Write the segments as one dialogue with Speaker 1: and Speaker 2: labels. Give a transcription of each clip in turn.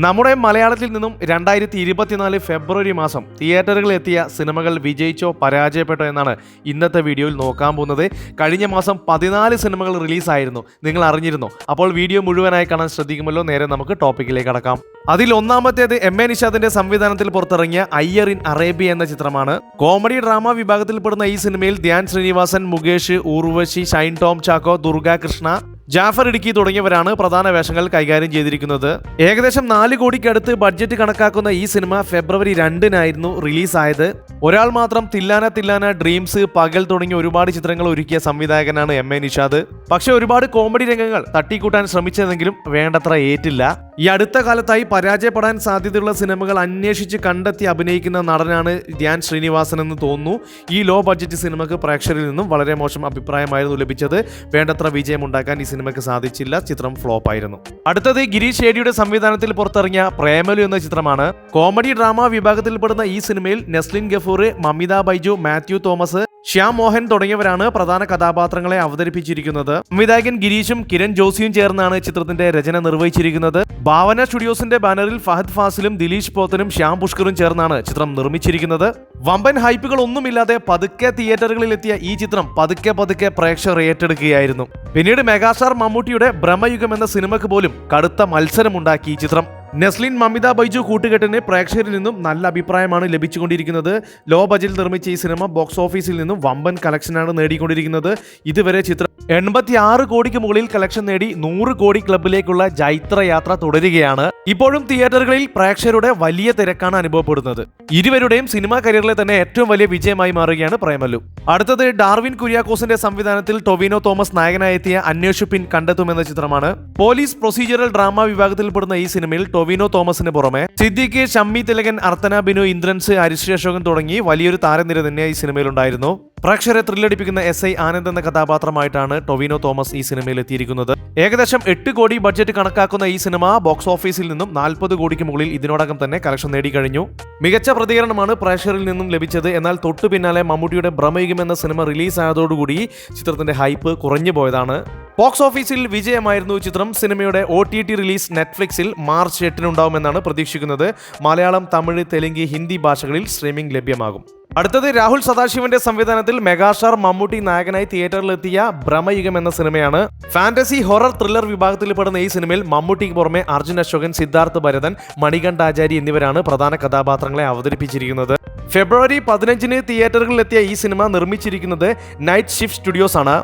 Speaker 1: നമ്മുടെ മലയാളത്തിൽ നിന്നും 2024 ഫെബ്രുവരി മാസം തിയേറ്ററുകളിൽ എത്തിയ സിനിമകൾ വിജയിച്ചോ പരാജയപ്പെട്ടോ എന്നാണ് ഇന്നത്തെ വീഡിയോയിൽ നോക്കാൻ പോകുന്നത്. കഴിഞ്ഞ മാസം 14 സിനിമകൾ റിലീസായിരുന്നു. നിങ്ങൾ അറിഞ്ഞിരുന്നോ? അപ്പോൾ വീഡിയോ മുഴുവനായി കാണാൻ ശ്രദ്ധിക്കുമല്ലോ. നേരെ നമുക്ക് ടോപ്പിക്കിലേക്ക് കടക്കാം. അതിൽ ഒന്നാമത്തേത് എം.എ. നിഷാദിന്റെ സംവിധാനത്തിൽ പുറത്തിറങ്ങിയ അയ്യർ ഇൻ അറേബ്യ എന്ന ചിത്രമാണ്. കോമഡി ഡ്രാമ വിഭാഗത്തിൽപ്പെടുന്ന ഈ സിനിമയിൽ ധ്യാൻ ശ്രീനിവാസൻ, മുകേഷ്, ഊർവശി, ഷൈൻ ടോം ചാക്കോ, ദുർഗ കൃഷ്ണ, ജാഫർ ഇടുക്കി തുടങ്ങിയവരാണ് പ്രധാന വേഷങ്ങൾ കൈകാര്യം ചെയ്തിരിക്കുന്നത്. ഏകദേശം 4 കോടിക്കടുത്ത് ബഡ്ജറ്റ് കണക്കാക്കുന്ന ഈ സിനിമ ഫെബ്രുവരി 2-നായിരുന്നു റിലീസായത്. ഒരാൾ മാത്രം തില്ലാന ഡ്രീംസ്, പകൽ തുടങ്ങിയ ഒരുപാട് ചിത്രങ്ങൾ ഒരുക്കിയ സംവിധായകനാണ് എം.എ. നിഷാദ്. പക്ഷെ ഒരുപാട് കോമഡി രംഗങ്ങൾ തട്ടിക്കൂട്ടാൻ ശ്രമിച്ചതെങ്കിലും വേണ്ടത്ര ഏറ്റില്ല. ഈ അടുത്ത കാലത്തായി പരാജയപ്പെടാൻ സാധ്യതയുള്ള സിനിമകൾ അന്വേഷിച്ച് കണ്ടെത്തി അഭിനയിക്കുന്ന നടനാണ് ധ്യാൻ ശ്രീനിവാസൻ എന്ന് തോന്നുന്നു. ഈ ലോ ബഡ്ജറ്റ് സിനിമക്ക് പ്രേക്ഷകരിൽ നിന്നും വളരെ മോശം അഭിപ്രായമായിരുന്നു ലഭിച്ചത്. വേണ്ടത്ര വിജയമുണ്ടാക്കാൻ ഈ സിനിമയ്ക്ക് സാധിച്ചില്ല. ചിത്രം ഫ്ലോപ്പ് ആയിരുന്നു. അടുത്തത് ഗിരീഷ് ഏടിയുടെ സംവിധാനത്തിൽ പുറത്തിറങ്ങിയ പ്രേമലു എന്ന ചിത്രമാണ്. കോമഡി ഡ്രാമ വിഭാഗത്തിൽപ്പെടുന്ന ഈ സിനിമയിൽ നെസ്ലിൻ ഗഫൂർ, മമിത ബൈജു, മാത്യു തോമസ്, ശ്യാം മോഹൻ തുടങ്ങിയവരാണ് പ്രധാന കഥാപാത്രങ്ങളെ അവതരിപ്പിച്ചിരിക്കുന്നത്. സംവിധായകൻ ഗിരീഷും കിരൺ ജോസിയും ചേർന്നാണ് ചിത്രത്തിന്റെ രചന നിർവഹിച്ചിരിക്കുന്നത്. ഭാവന സ്റ്റുഡിയോസിന്റെ ബാനറിൽ ഫഹദ് ഫാസിലും ദിലീഷ് പോത്തനും ശ്യാം പുഷ്കറും ചേർന്നാണ് ചിത്രം നിർമ്മിച്ചിരിക്കുന്നത്. വമ്പൻ ഹൈപ്പുകൾ ഒന്നുമില്ലാതെ പതുക്കെ തിയേറ്ററുകളിൽ എത്തിയ ഈ ചിത്രം പതുക്കെ പ്രേക്ഷകർ ഏറ്റെടുക്കുകയായിരുന്നു. പിന്നീട് മെഗാസ്റ്റാർ മമ്മൂട്ടിയുടെ ബ്രഹ്മയുഗം എന്ന സിനിമയ്ക്ക് പോലും കടുത്ത മത്സരമുണ്ടാക്കി ഈ ചിത്രം. നെസ്ലിൻ, മമിത ബൈജു കൂട്ടുകെട്ടിന് പ്രേക്ഷകരിൽ നിന്നും നല്ല അഭിപ്രായമാണ് ലഭിച്ചുകൊണ്ടിരിക്കുന്നത്. ലോ ബജറ്റിൽ നിർമ്മിച്ച ഈ സിനിമ ബോക്സ് ഓഫീസിൽ നിന്നും വമ്പൻ കളക്ഷനാണ് നേടിക്കൊണ്ടിരിക്കുന്നത്. ഇതുവരെ ചിത്രം 86 കോടിക്ക് മുകളിൽ കളക്ഷൻ നേടി 100 കോടി ക്ലബിലേക്കുള്ള ജൈത്രയാത്ര തുടരുകയാണ്. ഇപ്പോഴും തിയേറ്ററുകളിൽ പ്രേക്ഷകരുടെ വലിയ തിരക്കാണ് അനുഭവപ്പെടുന്നത്. ഇരുവരുടെയും സിനിമാ കരിയറിലെ തന്നെ ഏറ്റവും വലിയ വിജയമായി മാറുകയാണ് പ്രേമലു. അടുത്തത് ഡാർവിൻ കുര്യാക്കോസിന്റെ സംവിധാനത്തിൽ ടൊവിനോ തോമസ് നായകനായി എത്തിയ അന്വേഷിപ്പിൻ കണ്ടെത്തുമെന്ന ചിത്രമാണ്. പോലീസ് പ്രൊസീജിയറൽ ഡ്രാമ വിഭാഗത്തിൽപ്പെടുന്ന ഈ സിനിമയിൽ ടൊവിനോ തോമസിന് പുറമെ സിദ്ദിഖ്, ഷമ്മി തിലകൻ, അർത്തന ബിനു, ഇന്ദ്രൻസ്, ഹരിശ്രീ അശോകൻ തുടങ്ങി വലിയൊരു താരനിര തന്നെ ഈ സിനിമയിലുണ്ടായിരുന്നു. പ്രേക്ഷകരെ ത്രില്ലടിപ്പിക്കുന്ന എസ്.ഐ. ആനന്ദ് എന്ന കഥാപാത്രമായിട്ടാണ് ടൊവിനോ തോമസ് ഈ സിനിമയിൽ എത്തിയിരിക്കുന്നത്. ഏകദേശം 8 കോടി ബഡ്ജറ്റ് കണക്കാക്കുന്ന ഈ സിനിമ ബോക്സ് ഓഫീസിൽ നിന്നും 40 കോടിക്ക് മുകളിൽ ഇതിനോടകം തന്നെ കളക്ഷൻ നേടിക്കഴിഞ്ഞു. മികച്ച പ്രതികരണമാണ് പ്രേക്ഷകരിൽ നിന്നും ലഭിച്ചത്. എന്നാൽ തൊട്ടു പിന്നാലെ മമ്മൂട്ടിയുടെ ബ്രഹ്മയുഗം എന്ന സിനിമ റിലീസായതോടുകൂടി ചിത്രത്തിന്റെ ഹൈപ്പ് കുറഞ്ഞു പോയതാണ്. ബോക്സ് ഓഫീസിൽ വിജയമായിരുന്നു ചിത്രം. സിനിമയുടെ OTT റിലീസ് നെറ്റ്ഫ്ലിക്സിൽ മാർച്ച് 8-ന് ഉണ്ടാവുമെന്നാണ് പ്രതീക്ഷിക്കുന്നത്. മലയാളം, തമിഴ്, തെലുങ്ക്, ഹിന്ദി ഭാഷകളിൽ സ്ട്രീമിംഗ് ലഭ്യമാകും. അടുത്തത് രാഹുൽ സദാശിവന്റെ സംവിധാനത്തിൽ മെഗാസ്റ്റാർ മമ്മൂട്ടി നായകനായി തിയേറ്ററിലെത്തിയ ബ്രഹ്മയുഗം എന്ന സിനിമയാണ്. ഫാന്റസി ഹൊറർ ത്രില്ലർ വിഭാഗത്തിൽപ്പെടുന്ന ഈ സിനിമയിൽ മമ്മൂട്ടിക്ക് പുറമെ അർജുൻ അശോകൻ, സിദ്ധാർത്ഥ് ഭരതൻ, മണികണ്ഠാചാരി എന്നിവരാണ് പ്രധാന കഥാപാത്രങ്ങളെ അവതരിപ്പിച്ചിരിക്കുന്നത്. ഫെബ്രുവരി 15-ന് തിയേറ്ററുകളിലെത്തിയ ഈ സിനിമ നിർമ്മിച്ചിരിക്കുന്നത് നൈറ്റ് ഷിഫ്റ്റ് സ്റ്റുഡിയോസ് ആണ്.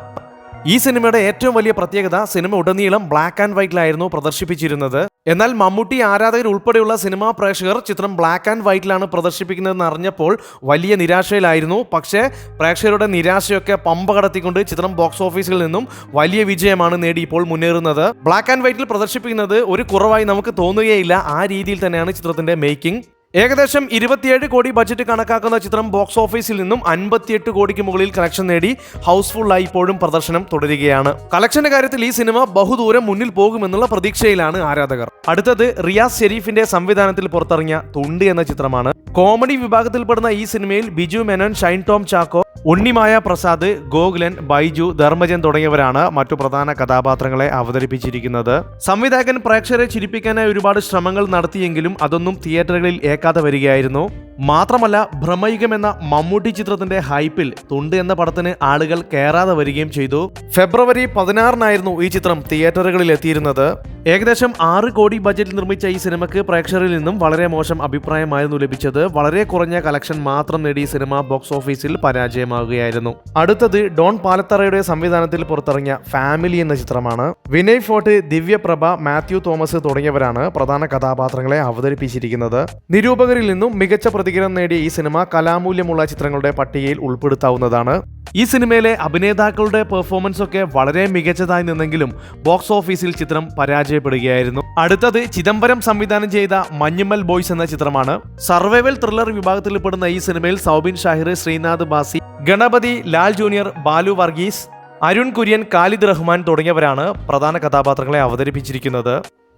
Speaker 1: ഈ സിനിമയുടെ ഏറ്റവും വലിയ പ്രത്യേകത സിനിമ ഉടനീളം ബ്ലാക്ക് ആൻഡ് വൈറ്റിലായിരുന്നു പ്രദർശിപ്പിച്ചിരുന്നത്. എന്നാൽ മമ്മൂട്ടി ആരാധകർ ഉൾപ്പെടെയുള്ള സിനിമാ പ്രേക്ഷകർ ചിത്രം ബ്ലാക്ക് ആൻഡ് വൈറ്റിലാണ് പ്രദർശിപ്പിക്കുന്നതെന്ന് അറിഞ്ഞപ്പോൾ വലിയ നിരാശയിലായിരുന്നു. പക്ഷേ പ്രേക്ഷകരുടെ നിരാശയൊക്കെ പമ്പ കടത്തിക്കൊണ്ട് ചിത്രം ബോക്സ് ഓഫീസിൽ നിന്നും വലിയ വിജയമാണ് നേടി ഇപ്പോൾ മുന്നേറുന്നത്. ബ്ലാക്ക് ആൻഡ് വൈറ്റിൽ പ്രദർശിപ്പിക്കുന്നത് ഒരു കുറവായി നമുക്ക് തോന്നുകയില്ല. ആ രീതിയിൽ തന്നെയാണ് ചിത്രത്തിന്റെ മേക്കിംഗ്. ഏകദേശം 27 കോടി ബഡ്ജറ്റ് കണക്കാക്കുന്ന ചിത്രം ബോക്സ് ഓഫീസിൽ നിന്നും 58 കോടിക്ക് മുകളിൽ കളക്ഷൻ നേടി ഹൗസ്ഫുള്ളായി ഇപ്പോഴും പ്രദർശനം തുടരുകയാണ്. കളക്ഷന്റെ കാര്യത്തിൽ ഈ സിനിമ ബഹുദൂരം മുന്നിൽ പോകുമെന്നുള്ള പ്രതീക്ഷയിലാണ് ആരാധകർ. അടുത്തത് റിയാസ് ഷെരീഫിന്റെ സംവിധാനത്തിൽ പുറത്തിറങ്ങിയ തുണ്ട് എന്ന ചിത്രമാണ്. കോമഡി വിഭാഗത്തിൽപ്പെടുന്ന ഈ സിനിമയിൽ ബിജു മേനോൻ, ഷൈൻ ടോം ചാക്കോ, ഉണ്ണിമായ പ്രസാദ്, ഗോകുലൻ, ബൈജു, ധർമ്മജൻ തുടങ്ങിയവരാണ് മറ്റു പ്രധാന കഥാപാത്രങ്ങളെ അവതരിപ്പിച്ചിരിക്കുന്നത്. സംവിധായകൻ പ്രേക്ഷകരെ ചിരിപ്പിക്കാനായി ഒരുപാട് ശ്രമങ്ങൾ നടത്തിയെങ്കിലും അതൊന്നും തിയേറ്ററുകളിൽ ഏക്കാതെ വരികയായിരുന്നു. മാത്രമല്ല ബ്രഹ്മയുഗം എന്ന മമ്മൂട്ടി ചിത്രത്തിന്റെ ഹൈപ്പിൽ തുണ്ട് എന്ന പടത്തിന് ആളുകൾ കയറാതെ വരികയും ചെയ്തു. ഫെബ്രുവരി 16-നായിരുന്നു ഈ ചിത്രം തിയേറ്ററുകളിൽ എത്തിയിരുന്നത്. ഏകദേശം 6 കോടി ബഡ്ജറ്റിൽ നിർമ്മിച്ച ഈ സിനിമയ്ക്ക് പ്രേക്ഷകരിൽ നിന്നും വളരെ മോശം അഭിപ്രായമായിരുന്നു ലഭിച്ചത്. വളരെ കുറഞ്ഞ കളക്ഷൻ മാത്രം നേടി ഈ സിനിമ ബോക്സ് ഓഫീസിൽ പരാജയമാവുകയായിരുന്നു. അടുത്തത് ഡോൺ പാലത്തറയുടെ സംവിധാനത്തിൽ പുറത്തിറങ്ങിയ ഫാമിലി എന്ന ചിത്രമാണ്. വിനയ് ഫോർട്ട്, ദിവ്യപ്രഭ, മാത്യു തോമസ് തുടങ്ങിയവരാണ് പ്രധാന കഥാപാത്രങ്ങളെ അവതരിപ്പിച്ചിരിക്കുന്നത്. നിരൂപകരിൽ നിന്നും മികച്ച പ്രതികരണം നേടിയ ഈ സിനിമ കലാമൂല്യമുള്ള ചിത്രങ്ങളുടെ പട്ടികയിൽ ഉൾപ്പെടുത്താവുന്നതാണ്. ഈ സിനിമയിലെ അഭിനേതാക്കളുടെ പെർഫോമൻസ് ഒക്കെ വളരെ മികച്ചതായി നിന്നെങ്കിലും ബോക്സ് ഓഫീസിൽ ചിത്രം പരാജയപ്പെടുകയായിരുന്നു. അടുത്തത് ചിദംബരം സംവിധാനം ചെയ്ത മഞ്ഞുമ്മൽ ബോയ്സ് എന്ന ചിത്രമാണ്. സർവൈവൽ ത്രില്ലർ വിഭാഗത്തിൽപ്പെടുന്ന ഈ സിനിമയിൽ സൗബിൻ ഷാഹിർ, ശ്രീനാഥ് ബാസി, ഗണപതി, ലാൽ ജൂനിയർ, ബാലു വർഗീസ്, അരുൺ കുര്യൻ, ഖാലിദ് റഹ്മാൻ തുടങ്ങിയവരാണ് പ്രധാന കഥാപാത്രങ്ങളെ അവതരിപ്പിച്ചിരിക്കുന്നത്.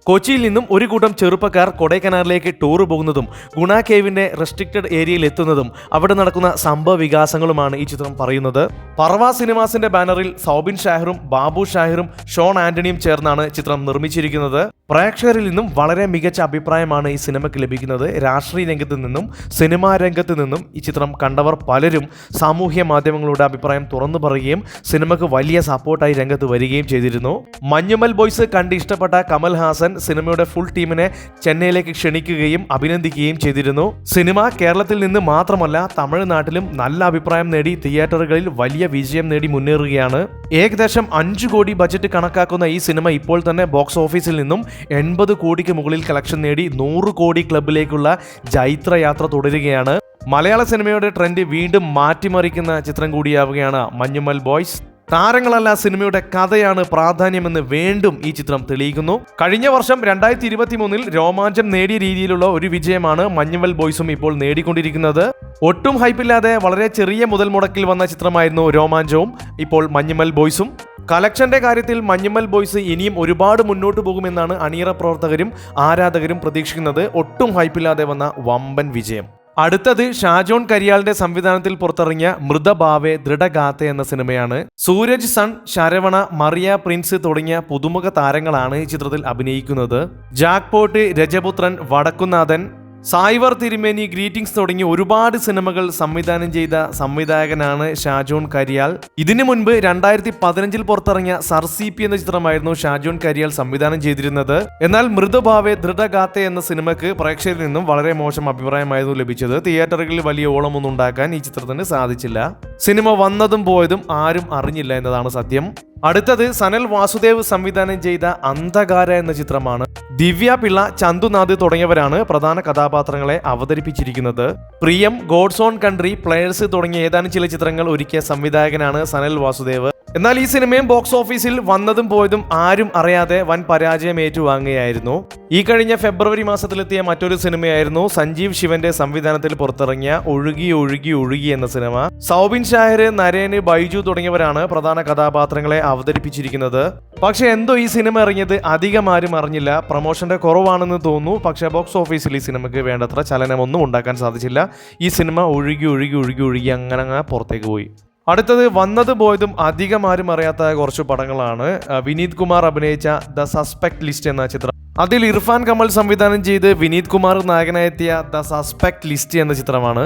Speaker 1: കൊച്ചിയിൽ നിന്നും ഒരു കൂട്ടം ചെറുപ്പക്കാർ കൊടൈക്കനാലിലേക്ക് ടൂർ പോകുന്നതും ഗുണ കേവിന്റെ റെസ്ട്രിക്റ്റഡ് ഏരിയയിൽ എത്തുന്നതും അവിടെ നടക്കുന്ന സംഭവ വികാസങ്ങളുമാണ് ഈ ചിത്രം പറയുന്നത്. പറവ സിനിമാസിന്റെ ബാനറിൽ സൗബിൻ ഷാഹിറും ബാബു ഷാഹിറും ഷോൺ ആന്റണിയും ചേർന്നാണ് ചിത്രം നിർമ്മിച്ചിരിക്കുന്നത്. പ്രേക്ഷകരിൽ നിന്നും വളരെ മികച്ച അഭിപ്രായമാണ് ഈ സിനിമയ്ക്ക് ലഭിക്കുന്നത്. രാഷ്ട്രീയ രംഗത്ത് നിന്നും സിനിമാ രംഗത്ത് നിന്നും ഈ ചിത്രം കണ്ടവർ പലരും സാമൂഹ്യ മാധ്യമങ്ങളുടെ അഭിപ്രായം തുറന്നു പറയുകയും സിനിമയ്ക്ക് വലിയ സപ്പോർട്ടായി രംഗത്ത് വരികയും ചെയ്തിരുന്നു. മഞ്ഞുമൽ ബോയ്സ് കണ്ട് ഇഷ്ടപ്പെട്ട കമൽ ഹാസൻ സിനിമയുടെ ഫുൾ ടീമിനെ ചെന്നൈയിലേക്ക് ക്ഷണിക്കുകയും അഭിനന്ദിക്കുകയും ചെയ്തിരുന്നു. സിനിമ കേരളത്തിൽ നിന്ന് മാത്രമല്ല തമിഴ്നാട്ടിലും നല്ല അഭിപ്രായം നേടി തിയേറ്ററുകളിൽ വലിയ വിജയം നേടി മുന്നേറുകയാണ്. ഏകദേശം 5 കോടി ബജറ്റ് കണക്കാക്കുന്ന ഈ സിനിമ ഇപ്പോൾ തന്നെ ബോക്സ് ഓഫീസിൽ നിന്നും 80 കോടിക്ക് മുകളിൽ കളക്ഷൻ നേടി 100 കോടി ക്ലബിലേക്കുള്ള ജൈത്രയാത്ര തുടരുകയാണ്. മലയാള സിനിമയുടെ ട്രെൻഡ് വീണ്ടും മാറ്റിമറിക്കുന്ന ചിത്രം കൂടിയാവുകയാണ് മഞ്ഞുമൽ ബോയ്സ്. താരങ്ങളല്ല, സിനിമയുടെ കഥയാണ് പ്രാധാന്യമെന്ന് വീണ്ടും ഈ ചിത്രം തെളിയിക്കുന്നു. കഴിഞ്ഞ വർഷം 2023 രോമാഞ്ചം നേടിയ രീതിയിലുള്ള ഒരു വിജയമാണ് മഞ്ഞുമൽ ബോയ്സും ഇപ്പോൾ നേടിക്കൊണ്ടിരിക്കുന്നത്. ഒട്ടും ഹൈപ്പില്ലാതെ വളരെ ചെറിയ മുതൽ മുടക്കിൽ വന്ന ചിത്രമായിരുന്നു രോമാഞ്ചവും ഇപ്പോൾ മഞ്ഞുമൽ ബോയ്സും. കളക്ഷന്റെ കാര്യത്തിൽ മഞ്ഞുമൽ ബോയ്സ് ഇനിയും ഒരുപാട് മുന്നോട്ട് പോകുമെന്നാണ് അണിയറ പ്രവർത്തകരും ആരാധകരും പ്രതീക്ഷിക്കുന്നത്. ഒട്ടും ഹൈപ്പില്ലാതെ വന്ന വമ്പൻ വിജയം. അടുത്തത് ഷാജോൺ കരിയാളിന്റെ സംവിധാനത്തിൽ പുറത്തിറങ്ങിയ മൃതഭാവെ ദൃഢഗാഥ എന്ന സിനിമയാണ്. സൂരജ് സൺ, ശരവണ, മറിയ പ്രിൻസ് തുടങ്ങിയ പുതുമുഖ താരങ്ങളാണ് ഈ ചിത്രത്തിൽ അഭിനയിക്കുന്നത്. ജാക്പോട്ട്, രജപുത്രൻ, വടക്കുനാഥൻ, സായ്വർ തിരുമേനി, ഗ്രീറ്റിംഗ്സ് തുടങ്ങി ഒരുപാട് സിനിമകൾ സംവിധാനം ചെയ്ത സംവിധായകനാണ് ഷാജോൺ കരിയാൽ. ഇതിനു മുൻപ് 2015 പുറത്തിറങ്ങിയ സർസിപി എന്ന ചിത്രമായിരുന്നു ഷാജോൺ കരിയാൽ സംവിധാനം ചെയ്തിരുന്നത്. എന്നാൽ മൃദുഭാവെ ദൃഢഗാഥ എന്ന സിനിമയ്ക്ക് പ്രേക്ഷകരിൽ നിന്നും വളരെ മോശം അഭിപ്രായമായിരുന്നു ലഭിച്ചത്. തിയേറ്ററുകളിൽ വലിയ ഓളമൊന്നും ഉണ്ടാക്കാൻ ഈ ചിത്രത്തിന് സാധിച്ചില്ല. സിനിമ വന്നതും പോയതും ആരും അറിഞ്ഞില്ല എന്നതാണ് സത്യം. അടുത്തത് സനൽ വാസുദേവ് സംവിധാനം ചെയ്ത അന്ധകാര എന്ന ചിത്രമാണ്. ദിവ്യ പിള്ള, ചന്തുനാഥ് തുടങ്ങിയവരാണ് പ്രധാന കഥാപാത്രങ്ങളെ അവതരിപ്പിച്ചിരിക്കുന്നത്. പ്രിയം, ഗോഡ്സ് ഓൺ കൺട്രി, പ്ലേയേഴ്സ് തുടങ്ങിയ ഏതാനും ചില ചിത്രങ്ങൾ ഒരുക്കിയ സംവിധായകനാണ് സനൽ വാസുദേവ്. എന്നാൽ ഈ സിനിമയും ബോക്സ് ഓഫീസിൽ വന്നതും പോയതും ആരും അറിയാതെ വൻ പരാജയം ഏറ്റുവാങ്ങുകയായിരുന്നു. ഈ കഴിഞ്ഞ ഫെബ്രുവരി മാസത്തിലെത്തിയ മറ്റൊരു സിനിമയായിരുന്നു സഞ്ജീവ് ശിവന്റെ സംവിധാനത്തിൽ പുറത്തിറങ്ങിയ ഒഴുകി ഒഴുകി ഒഴുകി എന്ന സിനിമ. സൗബിൻ ഷാഹിർ, നരേന്, ബൈജു തുടങ്ങിയവരാണ് പ്രധാന കഥാപാത്രങ്ങളെ അവതരിപ്പിച്ചിരിക്കുന്നത്. പക്ഷെ എന്തോ ഈ സിനിമ ഇറങ്ങിയത് അധികം ആരും അറിഞ്ഞില്ല. പ്രൊമോഷന്റെ കുറവാണെന്ന് തോന്നുന്നു. പക്ഷെ ബോക്സ് ഓഫീസിൽ ഈ സിനിമയ്ക്ക് വേണ്ടത്ര ചലനമൊന്നും ഉണ്ടാക്കാൻ സാധിച്ചില്ല. ഈ സിനിമ ഒഴുകി ഒഴുകി ഒഴുകി ഒഴുകി അങ്ങനെ പുറത്തേക്ക് പോയി. അടുത്തത് വന്നത് പോയതും അധികം ആരും അറിയാത്ത കുറച്ച് പടങ്ങളാണ്. വിനീത് കുമാർ അഭിനയിച്ച ദ സസ്പെക്ട് ലിസ്റ്റ് എന്ന ചിത്രം. അതിൽ ഇർഫാൻ കമൽ സംവിധാനം ചെയ്ത് വിനീത് കുമാർ നായകനായെത്തിയ ദ സസ്പെക്ട് ലിസ്റ്റ് എന്ന ചിത്രമാണ്.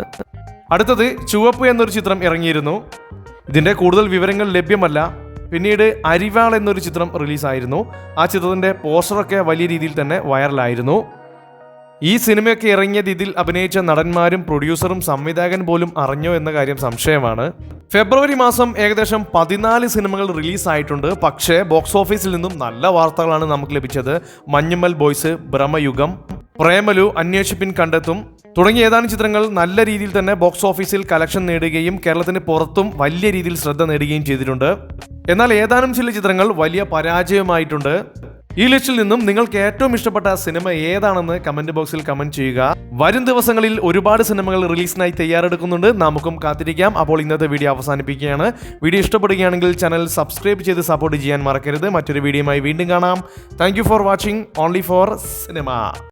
Speaker 1: അടുത്തത് ചുവപ്പ് എന്നൊരു ചിത്രം ഇറങ്ങിയിരുന്നു. ഇതിന്റെ കൂടുതൽ വിവരങ്ങൾ ലഭ്യമല്ല. പിന്നീട് അരിവാൾ എന്നൊരു ചിത്രം റിലീസായിരുന്നു. ആ ചിത്രത്തിന്റെ പോസ്റ്ററൊക്കെ വലിയ രീതിയിൽ തന്നെ വൈറലായിരുന്നു. ഈ സിനിമയൊക്കെ ഇറങ്ങിയത് ഇതിൽ അഭിനയിച്ച നടന്മാരും പ്രൊഡ്യൂസറും സംവിധായകൻ പോലും അറിഞ്ഞോ എന്ന കാര്യം സംശയമാണ്. ഫെബ്രുവരി മാസം ഏകദേശം 14 സിനിമകൾ റിലീസായിട്ടുണ്ട്. പക്ഷേ ബോക്സ് ഓഫീസിൽ നിന്നും നല്ല വാർത്തകളാണ് നമുക്ക് ലഭിച്ചത്. മഞ്ഞുമൽ ബോയ്സ്, ബ്രഹ്മയുഗം, പ്രേമലു, അന്വേഷിപ്പിൻ കണ്ടെത്തും തുടങ്ങിയ ഏതാനും ചിത്രങ്ങൾ നല്ല രീതിയിൽ തന്നെ ബോക്സ് ഓഫീസിൽ കളക്ഷൻ നേടുകയും കേരളത്തിന് പുറത്തും വലിയ രീതിയിൽ ശ്രദ്ധ നേടുകയും ചെയ്തിട്ടുണ്ട്. എന്നാൽ ഏതാനും ചില ചിത്രങ്ങൾ വലിയ പരാജയമായിട്ടുണ്ട്. ഈ ലിസ്റ്റിൽ നിന്നും നിങ്ങൾക്ക് ഏറ്റവും ഇഷ്ടപ്പെട്ട സിനിമ ഏതാണെന്ന് കമന്റ് ബോക്സിൽ കമന്റ് ചെയ്യുക. വരും ദിവസങ്ങളിൽ ഒരുപാട് സിനിമകൾ റിലീസിനായി തയ്യാറെടുക്കുന്നുണ്ട്. നമുക്കും കാത്തിരിക്കാം. അപ്പോൾ ഇന്നത്തെ വീഡിയോ അവസാനിപ്പിക്കുകയാണ്. വീഡിയോ ഇഷ്ടപ്പെടുകയാണെങ്കിൽ ചാനൽ സബ്സ്ക്രൈബ് ചെയ്ത് സപ്പോർട്ട് ചെയ്യാൻ മറക്കരുത്. മറ്റൊരു വീഡിയോയുമായി വീണ്ടും കാണാം. Thank you for watching only for cinema.